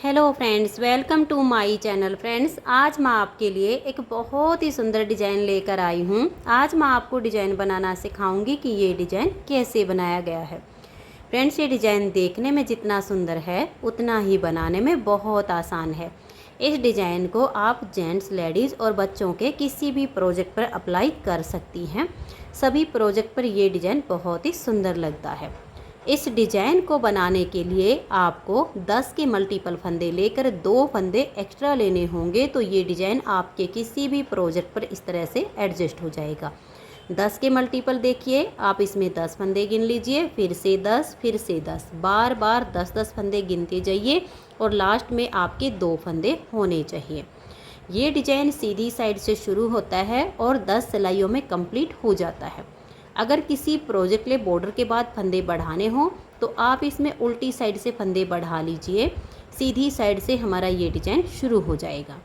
Hello friends, welcome to my channel. Friends, आज मैं आपके लिए एक बहुत ही सुंदर डिज़ाइन लेकर आई हूँ। आज मैं आपको डिज़ाइन बनाना सिखाऊंगी कि ये डिज़ाइन कैसे बनाया गया है। फ्रेंड्स, ये डिज़ाइन देखने में जितना सुंदर है उतना ही बनाने में बहुत आसान है। इस डिज़ाइन को आप जेंट्स, लेडीज़ और बच्चों के किसी भी प्रोजेक्ट पर अप्लाई कर सकती हैं। सभी प्रोजेक्ट पर ये डिज़ाइन बहुत ही सुंदर लगता है। इस डिज़ाइन को बनाने के लिए आपको 10 के मल्टीपल फंदे लेकर 2 फंदे एक्स्ट्रा लेने होंगे, तो ये डिज़ाइन आपके किसी भी प्रोजेक्ट पर इस तरह से एडजस्ट हो जाएगा। 10 के मल्टीपल देखिए, आप इसमें 10 फंदे गिन लीजिए, फिर से 10, फिर से 10, बार बार 10-10 फंदे गिनते जाइए और लास्ट में आपके 2 फंदे होने चाहिए। ये डिज़ाइन सीधी साइड से शुरू होता है और 10 सिलाइयों में कंप्लीट हो जाता है। अगर किसी प्रोजेक्ट के बॉर्डर के बाद फंदे बढ़ाने हों तो आप इसमें उल्टी साइड से फंदे बढ़ा लीजिए, सीधी साइड से हमारा ये डिज़ाइन शुरू हो जाएगा।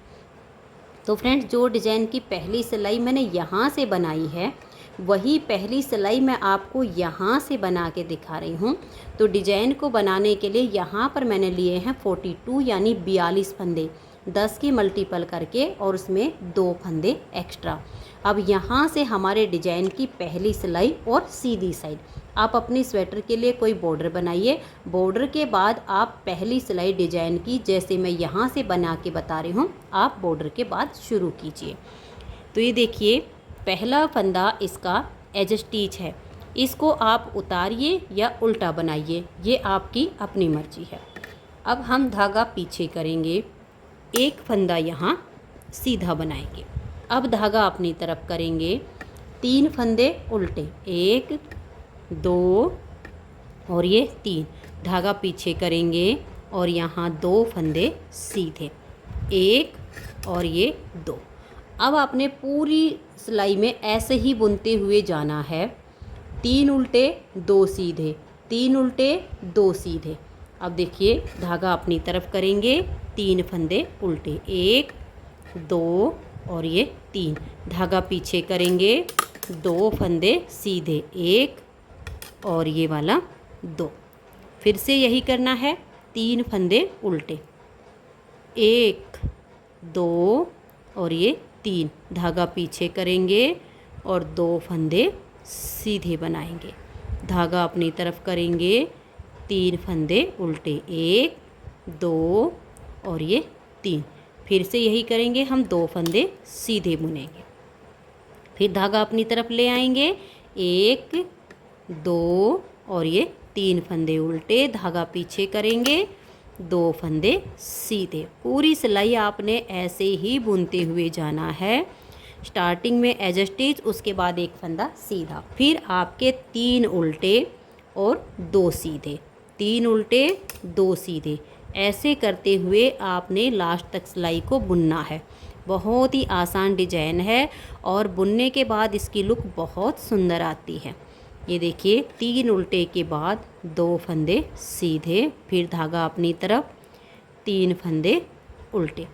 तो फ्रेंड्स, जो डिज़ाइन की पहली सिलाई मैंने यहाँ से बनाई है वही पहली सिलाई मैं आपको यहाँ से बना के दिखा रही हूँ। तो डिज़ाइन को बनाने के लिए यहाँ पर मैंने लिए हैं 42 यानी 42 फंदे, 10 की मल्टीपल करके और उसमें 2 फंदे एक्स्ट्रा। अब यहाँ से हमारे डिज़ाइन की पहली सिलाई और सीधी साइड, आप अपनी स्वेटर के लिए कोई बॉर्डर बनाइए। बॉर्डर के बाद आप पहली सिलाई डिज़ाइन की, जैसे मैं यहाँ से बना के बता रही हूँ, आप बॉर्डर के बाद शुरू कीजिए। तो ये देखिए, पहला फंदा इसका एज स्टिच है। इसको आप उतारिए या उल्टा बनाइए, ये आपकी अपनी मर्जी है। अब हम धागा पीछे करेंगे, एक फंदा यहाँ सीधा बनाएंगे। अब धागा अपनी तरफ करेंगे, 3 फंदे उल्टे, 1 2 और ये 3, धागा पीछे करेंगे और यहाँ 2 फंदे सीधे, 1 और ये 2। अब आपने पूरी सिलाई में ऐसे ही बुनते हुए जाना है, 3 उल्टे 2 सीधे, 3 उल्टे 2 सीधे। अब देखिए, धागा अपनी तरफ करेंगे, 3 फंदे उल्टे, 1 2 और ये 3, धागा पीछे करेंगे, 2 फंदे सीधे, 1 और ये वाला 2। फिर से यही करना है, 3 फंदे उल्टे, 1 2 और ये 3, धागा पीछे करेंगे और 2 फंदे सीधे बनाएंगे, धागा अपनी तरफ करेंगे, 3 फंदे उल्टे, 1 2 और ये 3। फिर से यही करेंगे, हम 2 फंदे सीधे बुनेंगे, फिर धागा अपनी तरफ ले आएंगे, 1 2 और ये 3 फंदे उल्टे, धागा पीछे करेंगे, 2 फंदे सीधे। पूरी सिलाई आपने ऐसे ही बुनते हुए जाना है। स्टार्टिंग में एज स्टिच, उसके बाद एक फंदा सीधा, फिर आपके 3 उल्टे और 2 सीधे, 3 उल्टे 2 सीधे। ऐसे करते हुए आपने लास्ट तक सिलाई को बुनना है। बहुत ही आसान डिज़ाइन है और बुनने के बाद इसकी लुक बहुत सुंदर आती है। ये देखिए, 3 उल्टे के बाद 2 फंदे सीधे, फिर धागा अपनी तरफ, 3 फंदे उल्टे।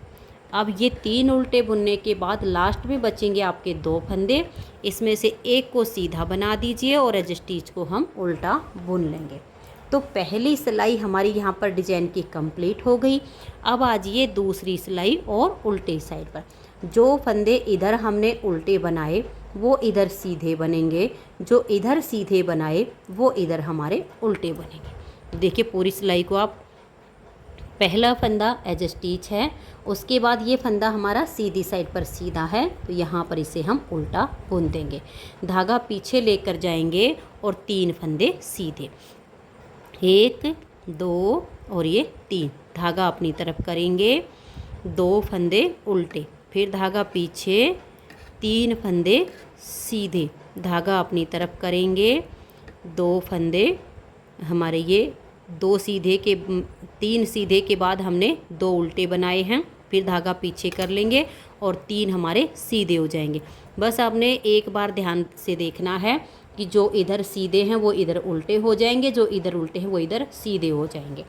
अब ये 3 उल्टे बुनने के बाद लास्ट में बचेंगे आपके 2 फंदे, इसमें से एक को सीधा बना दीजिए और एज स्टिच को हम उल्टा बुन लेंगे। तो पहली सिलाई हमारी यहाँ पर डिज़ाइन की कंप्लीट हो गई। अब आ जाइए दूसरी सिलाई और उल्टे साइड पर। जो फंदे इधर हमने उल्टे बनाए वो इधर सीधे बनेंगे, जो इधर सीधे बनाए वो इधर हमारे उल्टे बनेंगे। देखिए, पूरी सिलाई को आप, पहला फंदा एज स्टिच है, उसके बाद ये फंदा हमारा सीधी साइड पर सीधा है, तो यहाँ पर इसे हम उल्टा बुन देंगे, धागा पीछे लेकर जाएंगे और 3 फंदे सीधे, 1 2 और ये 3, धागा अपनी तरफ करेंगे, 2 फंदे उल्टे, फिर धागा पीछे, 3 फंदे सीधे, धागा अपनी तरफ करेंगे, 2 फंदे हमारे ये 2 सीधे के, 3 सीधे के बाद हमने 2 उल्टे बनाए हैं, फिर धागा पीछे कर लेंगे और 3 हमारे सीधे हो जाएंगे। बस आपने एक बार ध्यान से देखना है कि जो इधर सीधे हैं वो इधर उल्टे हो जाएंगे, जो इधर उल्टे हैं वो इधर सीधे हो जाएंगे।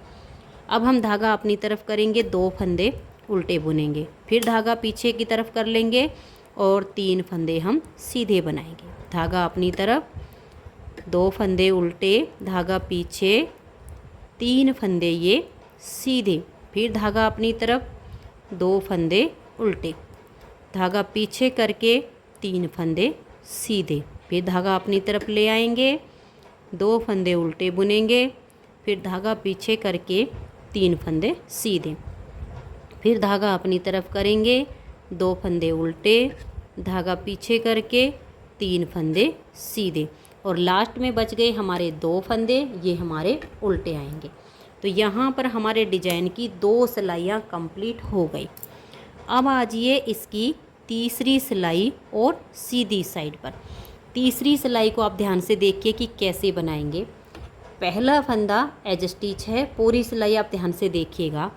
अब हम धागा अपनी तरफ करेंगे, 2 फंदे उल्टे बुनेंगे, फिर धागा पीछे की तरफ कर लेंगे और 3 फंदे हम सीधे बनाएंगे, धागा अपनी तरफ, 2 फंदे उल्टे, धागा पीछे, 3 फंदे ये सीधे, फिर धागा अपनी तरफ, 2 फंदे उल्टे, धागा पीछे करके 3 फंदे सीधे, फिर धागा अपनी तरफ ले आएंगे, 2 फंदे उल्टे बुनेंगे, फिर धागा पीछे करके 3 फंदे सीधे, फिर धागा अपनी तरफ करेंगे, 2 फंदे उल्टे, धागा पीछे करके 3 फंदे सीधे, और लास्ट में बच गए हमारे 2 फंदे, ये हमारे उल्टे आएंगे। तो यहाँ पर हमारे डिजाइन की 2 सिलाइयाँ कंप्लीट हो गई। अब आ जाइए इसकी तीसरी सिलाई और सीधी साइड पर। तीसरी सिलाई को आप ध्यान से देखिए कि कैसे बनाएंगे। पहला फंदा एज स्टिच है, पूरी सिलाई आप ध्यान से देखिएगा।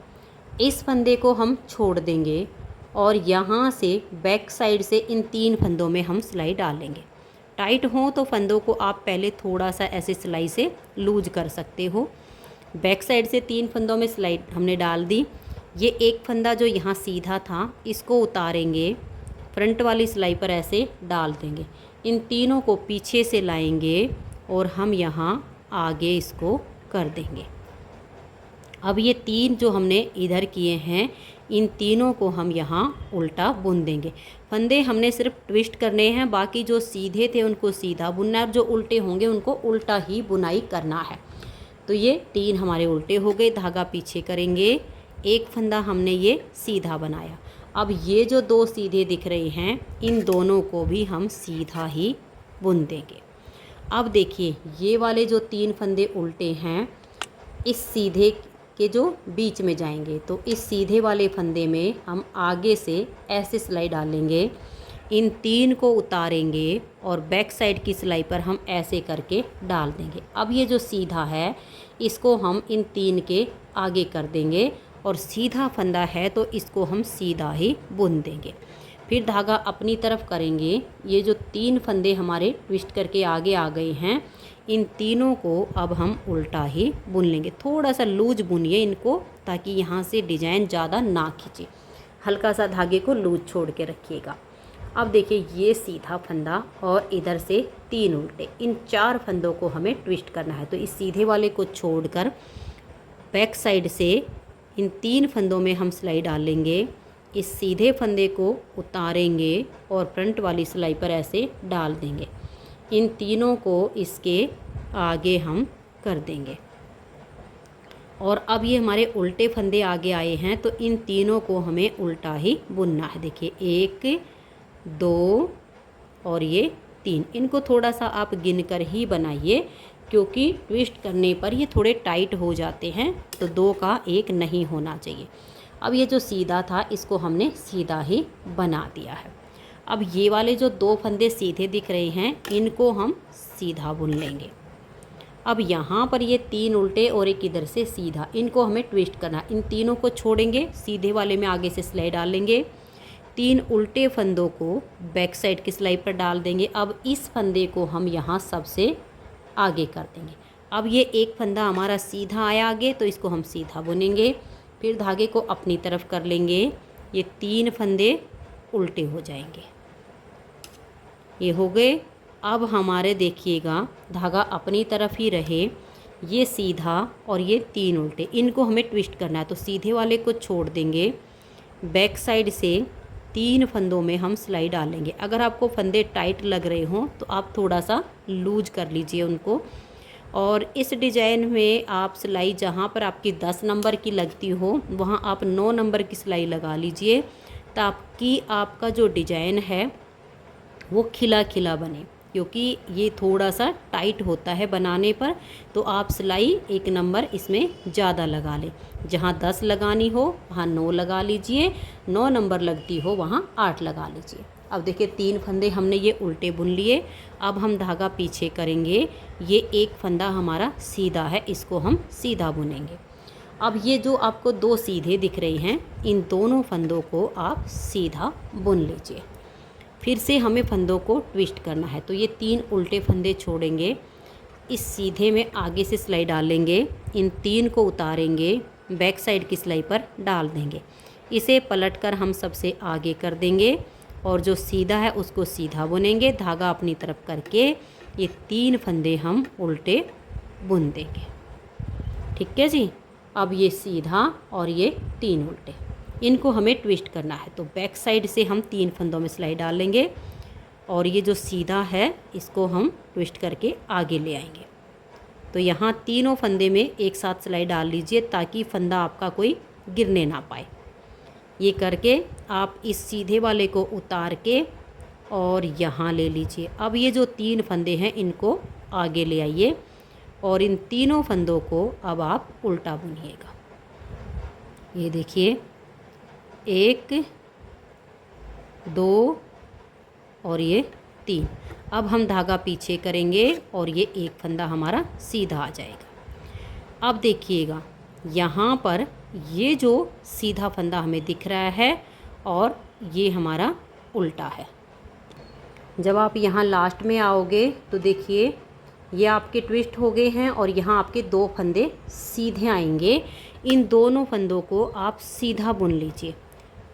इस फंदे को हम छोड़ देंगे और यहाँ से बैक साइड से इन 3 फंदों में हम सिलाई डालेंगे। टाइट हो तो फंदों को आप पहले थोड़ा सा ऐसे सिलाई से लूज कर सकते हो। बैक साइड से 3 फंदों में सिलाई हमने डाल दी। ये एक फंदा जो यहाँ सीधा था इसको उतारेंगे, फ्रंट वाली सिलाई पर ऐसे डाल देंगे, इन तीनों को पीछे से लाएंगे और हम यहाँ आगे इसको कर देंगे। अब ये 3 जो हमने इधर किए हैं, इन तीनों को हम यहाँ उल्टा बुन देंगे। फंदे हमने सिर्फ ट्विस्ट करने हैं, बाकी जो सीधे थे उनको सीधा बुनना है और जो उल्टे होंगे उनको उल्टा ही बुनाई करना है। तो ये 3 हमारे उल्टे हो गए, धागा पीछे करेंगे, एक फंदा हमने ये सीधा बनाया। अब ये जो 2 सीधे दिख रहे हैं, इन दोनों को भी हम सीधा ही बुन देंगे। अब देखिए ये वाले जो 3 फंदे उल्टे हैं, इस सीधे के जो बीच में जाएंगे, तो इस सीधे वाले फंदे में हम आगे से ऐसे सिलाई डालेंगे, इन 3 को उतारेंगे और बैक साइड की सिलाई पर हम ऐसे करके डाल देंगे। अब ये जो सीधा है इसको हम इन 3 के आगे कर देंगे और सीधा फंदा है तो इसको हम सीधा ही बुन देंगे। फिर धागा अपनी तरफ करेंगे, ये जो 3 फंदे हमारे ट्विस्ट करके आगे आ गए हैं, इन तीनों को अब हम उल्टा ही बुन लेंगे। थोड़ा सा लूज बुनिए इनको ताकि यहाँ से डिजाइन ज़्यादा ना खींचे, हल्का सा धागे को लूज छोड़ के रखिएगा। अब देखिए ये सीधा फंदा और इधर से 3 उल्टे, इन 4 फंदों को हमें ट्विस्ट करना है। तो इस सीधे वाले को छोड़कर बैक साइड से इन 3 फंदों में हम सिलाई डालेंगे, इस सीधे फंदे को उतारेंगे और फ्रंट वाली सिलाई पर ऐसे डाल देंगे, इन तीनों को इसके आगे हम कर देंगे। और अब ये हमारे उल्टे फंदे आगे आए हैं तो इन तीनों को हमें उल्टा ही बुनना है। देखिए 1 2 और ये 3, इनको थोड़ा सा आप गिन कर ही बनाइए क्योंकि ट्विस्ट करने पर ये थोड़े टाइट हो जाते हैं, तो 2 का 1 नहीं होना चाहिए। अब ये जो सीधा था इसको हमने सीधा ही बना दिया है। अब ये वाले जो 2 फंदे सीधे दिख रहे हैं इनको हम सीधा बुन लेंगे। अब यहाँ पर ये 3 उल्टे और एक इधर से सीधा, इनको हमें ट्विस्ट करना। इन तीनों को छोड़ेंगे, सीधे वाले में आगे से सिलाई डालेंगे, 3 उल्टे फंदों को बैक साइड की सिलाई पर डाल देंगे। अब इस फंदे को हम यहाँ सबसे आगे कर देंगे। अब ये एक फंदा हमारा सीधा आया आगे तो इसको हम सीधा बुनेंगे, फिर धागे को अपनी तरफ कर लेंगे, ये 3 फंदे उल्टे हो जाएंगे, ये हो गए। अब हमारे देखिएगा धागा अपनी तरफ ही रहे, ये सीधा और ये 3 उल्टे, इनको हमें ट्विस्ट करना है। तो सीधे वाले को छोड़ देंगे, बैक साइड से 3 फंदों में हम सिलाई डालेंगे। अगर आपको फंदे टाइट लग रहे हों तो आप थोड़ा सा लूज कर लीजिए उनको। और इस डिज़ाइन में आप सिलाई जहाँ पर आपकी 10 नंबर की लगती हो वहाँ आप 9 नंबर की सिलाई लगा लीजिए ताकि आपका जो डिज़ाइन है वो खिला खिला बने, क्योंकि ये थोड़ा सा टाइट होता है बनाने पर। तो आप सिलाई 1 नंबर इसमें ज़्यादा लगा लें, जहाँ 10 लगानी हो वहाँ 9 लगा लीजिए, 9 नंबर लगती हो वहाँ 8 लगा लीजिए। अब देखिए 3 फंदे हमने ये उल्टे बुन लिए। अब हम धागा पीछे करेंगे, ये एक फंदा हमारा सीधा है, इसको हम सीधा बुनेंगे। अब ये जो आपको 2 सीधे दिख रहे हैं इन दोनों फंदों को आप सीधा बुन लीजिए। फिर से हमें फंदों को ट्विस्ट करना है, तो ये 3 उल्टे फंदे छोड़ेंगे, इस सीधे में आगे से सिलाई डालेंगे, इन 3 को उतारेंगे, बैक साइड की सिलाई पर डाल देंगे, इसे पलटकर हम सबसे आगे कर देंगे और जो सीधा है उसको सीधा बुनेंगे। धागा अपनी तरफ करके ये 3 फंदे हम उल्टे बुन देंगे। ठीक है जी। अब ये सीधा और ये 3 उल्टे, इनको हमें ट्विस्ट करना है। तो बैक साइड से हम 3 फंदों में सिलाई डाल लेंगे और ये जो सीधा है इसको हम ट्विस्ट करके आगे ले आएंगे। तो यहाँ तीनों फंदे में एक साथ सिलाई डाल लीजिए ताकि फंदा आपका कोई गिरने ना पाए। ये करके आप इस सीधे वाले को उतार के और यहाँ ले लीजिए। अब ये जो 3 फंदे हैं इनको आगे ले आइए और इन तीनों फंदों को अब आप उल्टा बुनिएगा। ये देखिए 1 2 और ये 3। अब हम धागा पीछे करेंगे और ये एक फंदा हमारा सीधा आ जाएगा। अब देखिएगा यहाँ पर ये जो सीधा फंदा हमें दिख रहा है और ये हमारा उल्टा है। जब आप यहाँ लास्ट में आओगे तो देखिए ये आपके ट्विस्ट हो गए हैं और यहाँ आपके 2 फंदे सीधे आएंगे। इन दोनों फंदों को आप सीधा बुन लीजिए।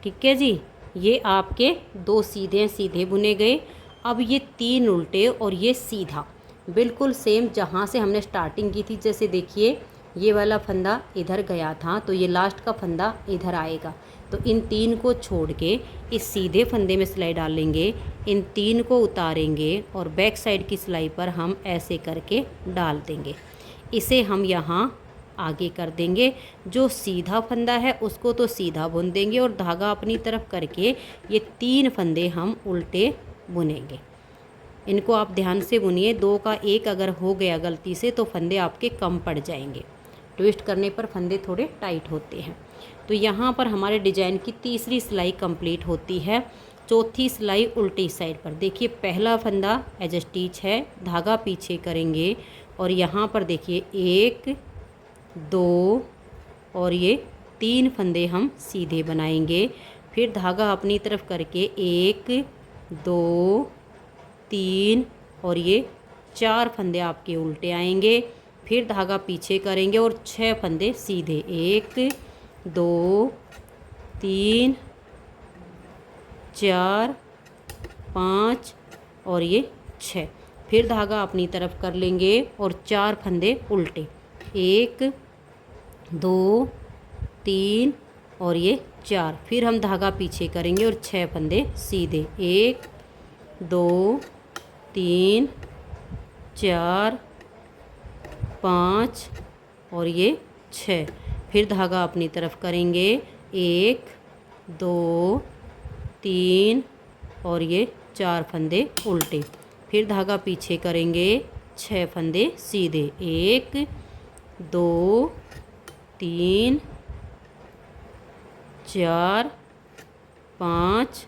ठीक है जी, ये आपके 2 सीधे सीधे बुने गए। अब ये 3 उल्टे और ये सीधा बिल्कुल सेम जहाँ से हमने स्टार्टिंग की थी। जैसे देखिए ये वाला फंदा इधर गया था तो ये लास्ट का फंदा इधर आएगा। तो इन 3 को छोड़ के इस सीधे फंदे में सिलाई डालेंगे, इन 3 को उतारेंगे और बैक साइड की सिलाई पर हम ऐसे करके डाल देंगे। इसे हम यहाँ आगे कर देंगे। जो सीधा फंदा है उसको तो सीधा बुन देंगे और धागा अपनी तरफ करके ये 3 फंदे हम उल्टे बुनेंगे। इनको आप ध्यान से बुनिए। 2 का 1 अगर हो गया गलती से तो फंदे आपके कम पड़ जाएंगे। ट्विस्ट करने पर फंदे थोड़े टाइट होते हैं। तो यहाँ पर हमारे डिजाइन की तीसरी सिलाई कंप्लीट होती है। चौथी सिलाई उल्टी साइड पर देखिए पहला फंदा एज स्टिच है, धागा पीछे करेंगे और यहाँ पर देखिए 1 2 और ये 3 फंदे हम सीधे बनाएंगे। फिर धागा अपनी तरफ करके 1 2 3 और ये 4 फंदे आपके उल्टे आएंगे। फिर धागा पीछे करेंगे और 6 फंदे सीधे 1 2 3 4 5 और ये 6। फिर धागा अपनी तरफ कर लेंगे और 4 फंदे उल्टे 1 2 3 और ये 4। फिर हम धागा पीछे करेंगे और 6 फंदे सीधे 1 2 3 4 5 और ये 6। फिर धागा अपनी तरफ करेंगे 1 2 3 और ये 4 फंदे उल्टे। फिर धागा पीछे करेंगे 6 फंदे सीधे 1 2 3 4 5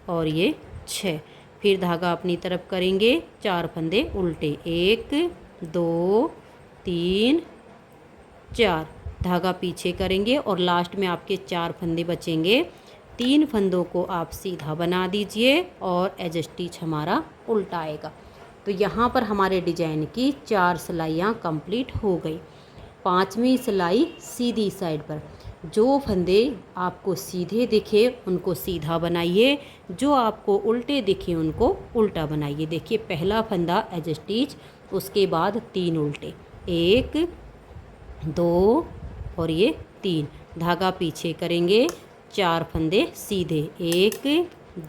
और ये 6। फिर धागा अपनी तरफ करेंगे 4 फंदे उल्टे 1 2 3 4। धागा पीछे करेंगे और लास्ट में आपके 4 फंदे बचेंगे। 3 फंदों को आप सीधा बना दीजिए और एज स्टिच हमारा उल्टा आएगा। तो यहाँ पर हमारे डिजाइन की 4 सिलाइयाँ कंप्लीट हो गई। 5वीं सिलाई सीधी साइड पर। जो फंदे आपको सीधे दिखे उनको सीधा बनाइए, जो आपको उल्टे दिखे उनको उल्टा बनाइए। देखिए पहला फंदा एज स्टिच, उसके बाद 3 उल्टे 1 2 और ये 3। धागा पीछे करेंगे 4 फंदे सीधे 1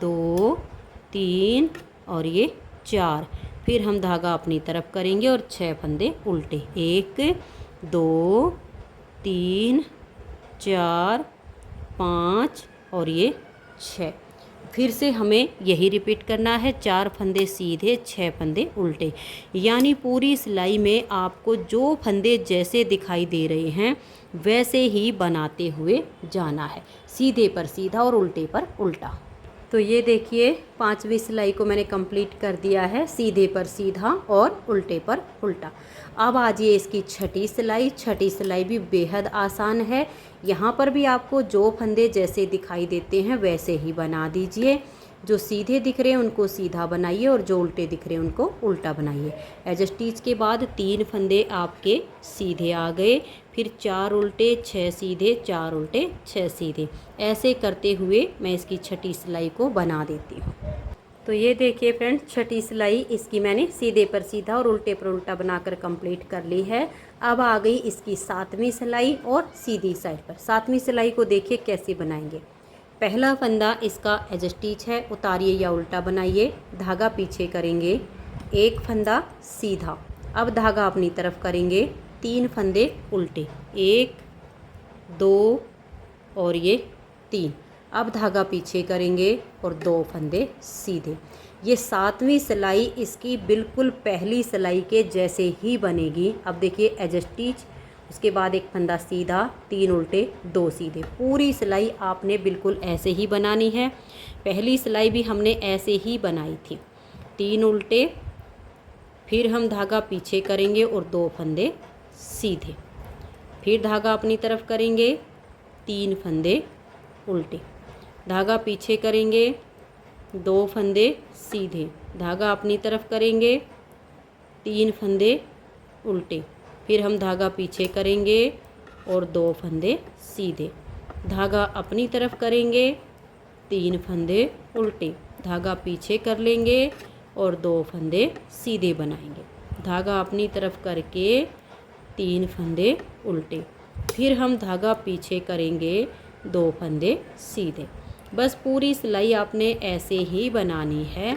2 3 और ये 4। फिर हम धागा अपनी तरफ करेंगे और 6 फंदे उल्टे 1 2 3 4 5 और ये 6। फिर से हमें यही रिपीट करना है। 4 फंदे सीधे 6 फंदे उल्टे, यानी पूरी सिलाई में आपको जो फंदे जैसे दिखाई दे रहे हैं वैसे ही बनाते हुए जाना है। सीधे पर सीधा और उल्टे पर उल्टा। तो ये देखिए 5वीं सिलाई को मैंने कंप्लीट कर दिया है, सीधे पर सीधा और उल्टे पर उल्टा। अब आजिए इसकी 6ठी सिलाई। 6ठी सिलाई भी बेहद आसान है। यहाँ पर भी आपको जो फंदे जैसे दिखाई देते हैं वैसे ही बना दीजिए। जो सीधे दिख रहे हैं उनको सीधा बनाइए और जो उल्टे दिख रहे हैं उनको उल्टा बनाइए। एज स्टिच के बाद 3 फंदे आपके सीधे आ गए, फिर 4 उल्टे 6 सीधे 4 उल्टे 6 सीधे। ऐसे करते हुए मैं इसकी 6ठी सिलाई को बना देती हूँ। तो ये देखिए फ्रेंड्स, छठी सिलाई इसकी मैंने सीधे पर सीधा और उल्टे पर उल्टा बनाकर कंप्लीट कर ली है। अब आ गई इसकी 7वीं सिलाई और सीधी साइड पर। 7वीं सिलाई को देखिए कैसे बनाएंगे। पहला फंदा इसका एज स्टिच है, उतारिए या उल्टा बनाइए, धागा पीछे करेंगे, एक फंदा सीधा। अब धागा अपनी तरफ करेंगे, 3 फंदे उल्टे, 1 2 और ये 3। अब धागा पीछे करेंगे और 2 फंदे सीधे। ये 7वीं सिलाई इसकी बिल्कुल पहली सिलाई के जैसे ही बनेगी। अब देखिए एज स्टिच, उसके बाद एक फंदा सीधा, 3 उल्टे 2 सीधे। पूरी सिलाई आपने बिल्कुल ऐसे ही बनानी है। पहली सिलाई भी हमने ऐसे ही बनाई थी, 3 उल्टे, फिर हम धागा पीछे करेंगे और 2 फंदे सीधे, फिर धागा अपनी तरफ करेंगे, 3 फंदे उल्टे, धागा पीछे करेंगे, 2 फंदे सीधे, धागा अपनी तरफ करेंगे, 3 फंदे उल्टे, फिर हम धागा पीछे करेंगे और 2 फंदे सीधे, धागा अपनी तरफ करेंगे, 3 फंदे उल्टे, धागा पीछे कर लेंगे और 2 फंदे सीधे बनाएंगे, धागा अपनी तरफ करके 3 फंदे उल्टे, फिर हम धागा पीछे करेंगे, 2 फंदे सीधे। बस पूरी सिलाई आपने ऐसे ही बनानी है।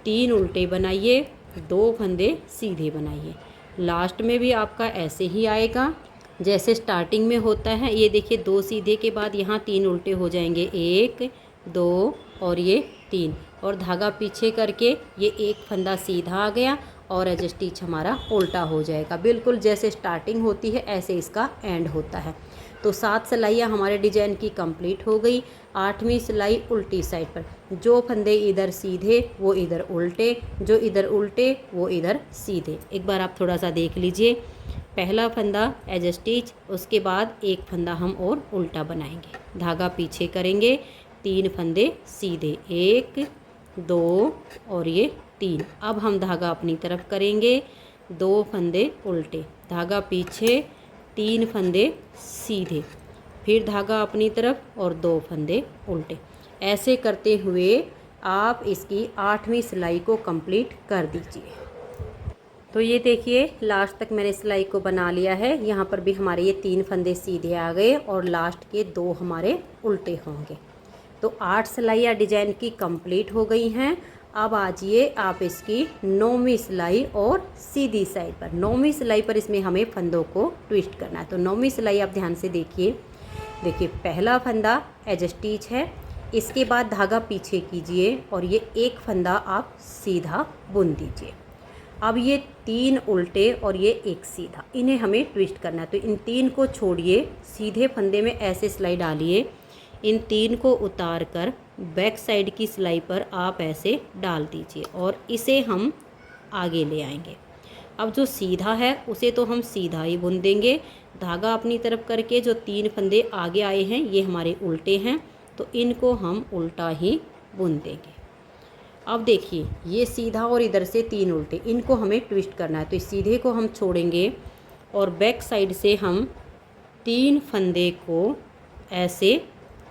3 उल्टे बनाइए, 2 फंदे सीधे बनाइए। लास्ट में भी आपका ऐसे ही आएगा जैसे स्टार्टिंग में होता है। ये देखिए 2 सीधे के बाद यहाँ 3 उल्टे हो जाएंगे, 1 2 और ये 3, और धागा पीछे करके ये एक फंदा सीधा आ गया और एज स्टिच हमारा उल्टा हो जाएगा। बिल्कुल जैसे स्टार्टिंग होती है ऐसे इसका एंड होता है। तो 7 सिलाइयाँ हमारे डिजाइन की कंप्लीट हो गई। 8वीं सिलाई उल्टी साइड पर, जो फंदे इधर सीधे वो इधर उल्टे, जो इधर उल्टे वो इधर सीधे। एक बार आप थोड़ा सा देख लीजिए। पहला फंदा एज स्टिच, उसके बाद एक फंदा हम और उल्टा बनाएंगे, धागा पीछे करेंगे, 3 फंदे सीधे, 1 2 और ये 3। अब हम धागा अपनी तरफ करेंगे, 2 फंदे उल्टे, धागा पीछे, 3 फंदे सीधे, फिर धागा अपनी तरफ और 2 फंदे उल्टे। ऐसे करते हुए आप इसकी 8वीं सिलाई को कंप्लीट कर दीजिए। तो ये देखिए लास्ट तक मैंने सिलाई को बना लिया है। यहाँ पर भी हमारे ये 3 फंदे सीधे आ गए और लास्ट के 2 हमारे उल्टे होंगे। तो 8 सिलाइयाँ डिजाइन की कंप्लीट हो गई हैं। अब आजिए आप इसकी 9वीं सिलाई और सीधी साइड पर। 9वीं सिलाई पर इसमें हमें फंदों को ट्विस्ट करना है। तो 9वीं सिलाई आप ध्यान से देखिए। देखिए पहला फंदा एज स्टिच है, इसके बाद धागा पीछे कीजिए और ये एक फंदा आप सीधा बुन दीजिए। अब ये 3 उल्टे और ये एक सीधा, इन्हें हमें ट्विस्ट करना है। तो इन 3 को छोड़िए, सीधे फंदे में ऐसे सिलाई डालिए, इन 3 को उतार कर बैक साइड की सिलाई पर आप ऐसे डाल दीजिए और इसे हम आगे ले आएंगे। अब जो सीधा है उसे तो हम सीधा ही बुन देंगे, धागा अपनी तरफ करके जो 3 फंदे आगे आए हैं ये हमारे उल्टे हैं, तो इनको हम उल्टा ही बुन देंगे। अब देखिए ये सीधा और इधर से 3 उल्टे, इनको हमें ट्विस्ट करना है। तो इस सीधे को हम छोड़ेंगे और बैक साइड से हम 3 फंदे को ऐसे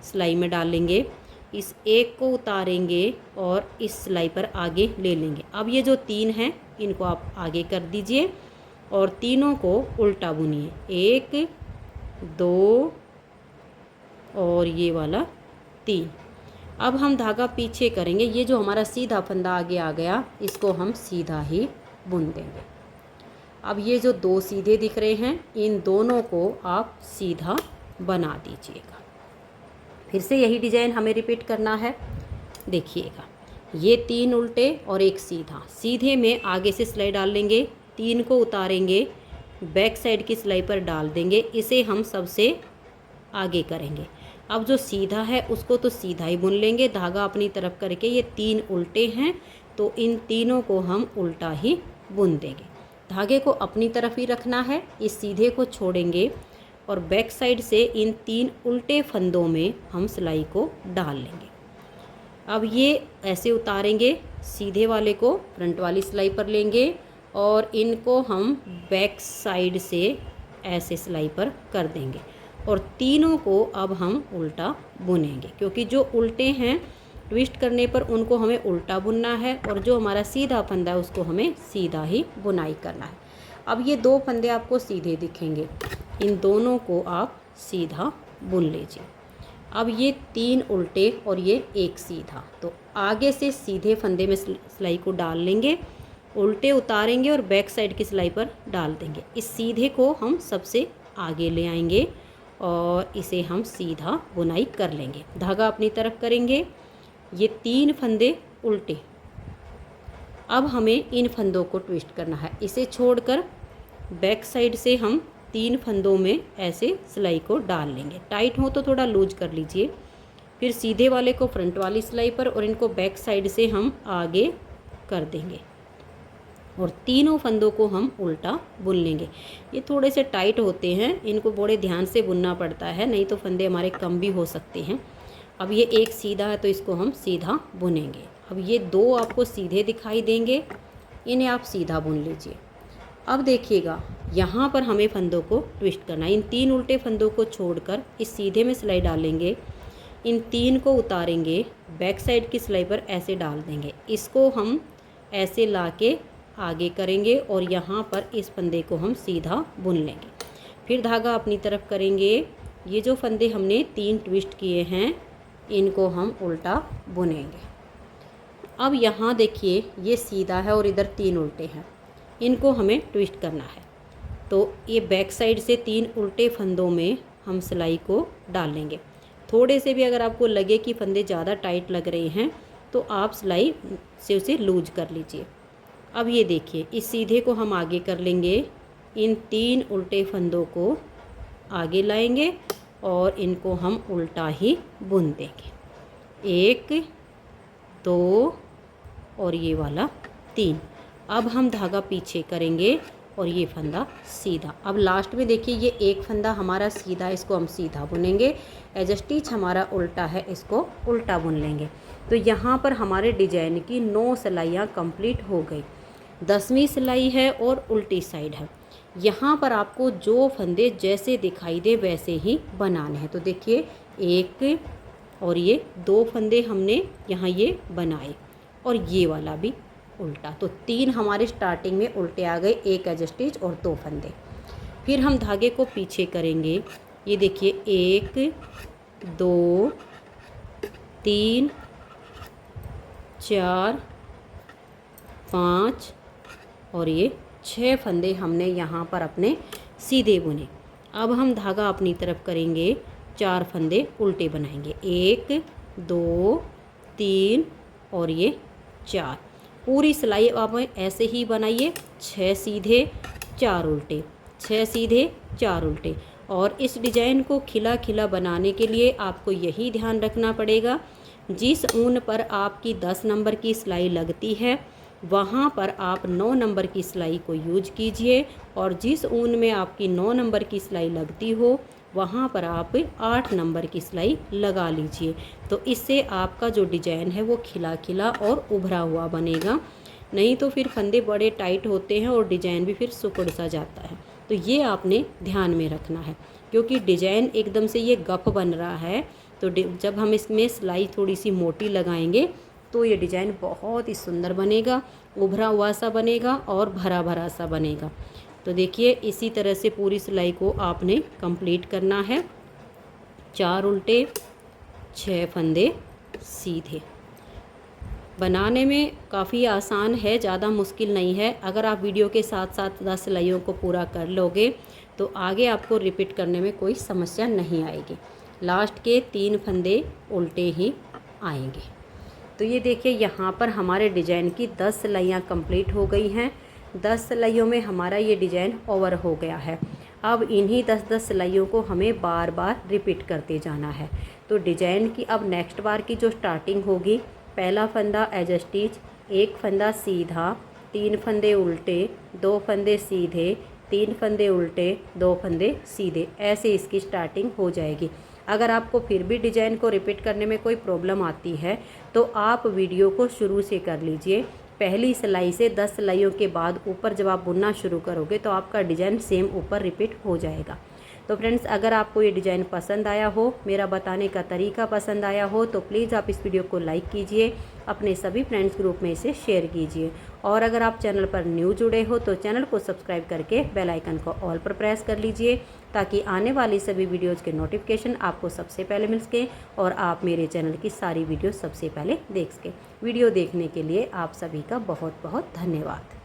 सिलाई में डालेंगे, इस एक को उतारेंगे और इस सिलाई पर आगे ले लेंगे। अब ये जो 3 हैं इनको आप आगे कर दीजिए और तीनों को उल्टा बुनिए, 1 2 और ये वाला 3। अब हम धागा पीछे करेंगे, ये जो हमारा सीधा फंदा आगे आ गया इसको हम सीधा ही बुन देंगे। अब ये जो 2 सीधे दिख रहे हैं इन दोनों को आप सीधा बना दीजिएगा। फिर से यही डिजाइन हमें रिपीट करना है। देखिएगा ये 3 उल्टे और एक सीधा, सीधे में आगे से सिलाई डाल लेंगे, 3 को उतारेंगे, बैक साइड की सिलाई पर डाल देंगे, इसे हम सबसे आगे करेंगे। अब जो सीधा है उसको तो सीधा ही बुन लेंगे, धागा अपनी तरफ करके, ये 3 उल्टे हैं तो इन तीनों को हम उल्टा ही बुन देंगे। धागे को अपनी तरफ ही रखना है, इस सीधे को छोड़ेंगे और बैक साइड से इन 3 उल्टे फंदों में हम सिलाई को डाल लेंगे। अब ये ऐसे उतारेंगे, सीधे वाले को फ्रंट वाली सिलाई पर लेंगे और इनको हम बैक साइड से ऐसे सिलाई पर कर देंगे और तीनों को अब हम उल्टा बुनेंगे, क्योंकि जो उल्टे हैं ट्विस्ट करने पर उनको हमें उल्टा बुनना है और जो हमारा सीधा फंदा है उसको हमें सीधा ही बुनाई करना है। अब ये 2 फंदे आपको सीधे दिखेंगे, इन दोनों को आप सीधा बुन लीजिए। अब ये 3 उल्टे और ये 1 सीधा, तो आगे से सीधे फंदे में सिलाई को डाल लेंगे, उल्टे उतारेंगे और बैक साइड की सिलाई पर डाल देंगे। इस सीधे को हम सबसे आगे ले आएंगे और इसे हम सीधा बुनाई कर लेंगे। धागा अपनी तरफ करेंगे, ये 3 फंदे उल्टे। अब हमें इन फंदों को ट्विस्ट करना है, इसे छोड़कर बैक साइड से हम 3 फंदों में ऐसे सिलाई को डाल लेंगे। टाइट हो तो थोड़ा लूज कर लीजिए। फिर सीधे वाले को फ्रंट वाली सिलाई पर और इनको बैक साइड से हम आगे कर देंगे और तीनों फंदों को हम उल्टा बुन लेंगे। ये थोड़े से टाइट होते हैं, इनको बड़े ध्यान से बुनना पड़ता है, नहीं तो फंदे हमारे कम भी हो सकते हैं। अब ये 1 सीधा है तो इसको हम सीधा बुनेंगे। अब ये 2 आपको सीधे दिखाई देंगे, इन्हें आप सीधा बुन लीजिए। अब देखिएगा यहाँ पर हमें फंदों को ट्विस्ट करना है। इन 3 उल्टे फंदों को छोड़कर इस सीधे में सिलाई डालेंगे, इन 3 को उतारेंगे, बैक साइड की सिलाई पर ऐसे डाल देंगे। इसको हम ऐसे लाके आगे करेंगे और यहाँ पर इस फंदे को हम सीधा बुन लेंगे। फिर धागा अपनी तरफ करेंगे, ये जो फंदे हमने 3 ट्विस्ट किए हैं इनको हम उल्टा बुनेंगे। अब यहाँ देखिए ये सीधा है और इधर 3 उल्टे हैं, इनको हमें ट्विस्ट करना है। तो ये बैक साइड से 3 उल्टे फंदों में हम सिलाई को डाल लेंगे। थोड़े से भी अगर आपको लगे कि फंदे ज़्यादा टाइट लग रहे हैं तो आप सिलाई से उसे लूज कर लीजिए। अब ये देखिए इस सीधे को हम आगे कर लेंगे, इन 3 उल्टे फंदों को आगे लाएंगे और इनको हम उल्टा ही बुन देंगे। 1 2 और ये वाला 3। अब हम धागा पीछे करेंगे और ये फंदा सीधा। अब लास्ट में देखिए ये 1 फंदा हमारा सीधा, इसको हम सीधा बुनेंगे। एज स्टिच हमारा उल्टा है, इसको उल्टा बुन लेंगे। तो यहाँ पर हमारे डिजाइन की 9 सिलाइयाँ कंप्लीट हो गई। 10वीं सिलाई है और उल्टी साइड है। यहाँ पर आपको जो फंदे जैसे दिखाई दे वैसे ही बनाने हैं। तो देखिए 1 और ये 2 फंदे हमने यहाँ ये बनाए और ये वाला भी उल्टा, तो 3 हमारे स्टार्टिंग में उल्टे आ गए, 1 एज स्टिच और 2 फंदे। फिर हम धागे को पीछे करेंगे, ये देखिए 1 2 3 4 5 और ये 6 फंदे हमने यहाँ पर अपने सीधे बुने। अब हम धागा अपनी तरफ करेंगे, 4 फंदे उल्टे बनाएंगे, 1 2 3 और ये 4। पूरी सिलाई आप ऐसे ही बनाइए, 6 सीधे 4 उल्टे, 6 सीधे 4 उल्टे। और इस डिजाइन को खिला खिला बनाने के लिए आपको यही ध्यान रखना पड़ेगा, जिस ऊन पर आपकी 10 नंबर की सिलाई लगती है वहाँ पर आप 9 नंबर की सिलाई को यूज कीजिए और जिस ऊन में आपकी 9 नंबर की सिलाई लगती हो वहाँ पर आप 8 नंबर की सिलाई लगा लीजिए। तो इससे आपका जो डिजाइन है वो खिला खिला और उभरा हुआ बनेगा, नहीं तो फिर फंदे बड़े टाइट होते हैं और डिजाइन भी फिर सुकुड़ सा जाता है। तो ये आपने ध्यान में रखना है, क्योंकि डिजाइन एकदम से ये गप बन रहा है, तो जब हम इसमें सिलाई थोड़ी सी मोटी लगाएंगे तो ये डिजाइन बहुत ही सुंदर बनेगा, उभरा हुआ सा बनेगा और भरा भरा सा बनेगा। तो देखिए इसी तरह से पूरी सिलाई को आपने कंप्लीट करना है। 4 उल्टे 6 फंदे सीधे। बनाने में काफ़ी आसान है, ज़्यादा मुश्किल नहीं है। अगर आप वीडियो के साथ साथ 10 सिलाइयों को पूरा कर लोगे तो आगे आपको रिपीट करने में कोई समस्या नहीं आएगी। लास्ट के 3 फंदे उल्टे ही आएंगे। तो ये देखिए यहाँ पर हमारे डिजाइन की 10 सिलाइयाँ कंप्लीट हो गई हैं। 10 सिलाइयों में हमारा ये डिजाइन ओवर हो गया है। अब इन्हीं 10-10 सिलाइयों को हमें बार बार रिपीट करते जाना है। तो डिजाइन की अब नेक्स्ट बार की जो स्टार्टिंग होगी, पहला फंदा एज स्टिच, 1 फंदा सीधा, 3 फंदे उल्टे, 2 फंदे सीधे, 3 फंदे उल्टे, 2 फंदे सीधे, ऐसे इसकी स्टार्टिंग हो जाएगी। अगर आपको फिर भी डिजाइन को रिपीट करने में कोई प्रॉब्लम आती है तो आप वीडियो को शुरू से कर लीजिए। पहली सिलाई से 10 सिलाइयों के बाद ऊपर जब आप बुनना शुरू करोगे तो आपका डिजाइन सेम ऊपर रिपीट हो जाएगा। तो फ्रेंड्स, अगर आपको ये डिज़ाइन पसंद आया हो, मेरा बताने का तरीका पसंद आया हो, तो प्लीज़ आप इस वीडियो को लाइक कीजिए, अपने सभी फ्रेंड्स ग्रुप में इसे शेयर कीजिए। और अगर आप चैनल पर न्यू जुड़े हो तो चैनल को सब्सक्राइब करके बेल आइकन को ऑल पर प्रेस कर लीजिए, ताकि आने वाली सभी वीडियोज़ के नोटिफिकेशन आपको सबसे पहले मिल सके और आप मेरे चैनल की सारी वीडियो सबसे पहले देख सकें। वीडियो देखने के लिए आप सभी का बहुत बहुत धन्यवाद।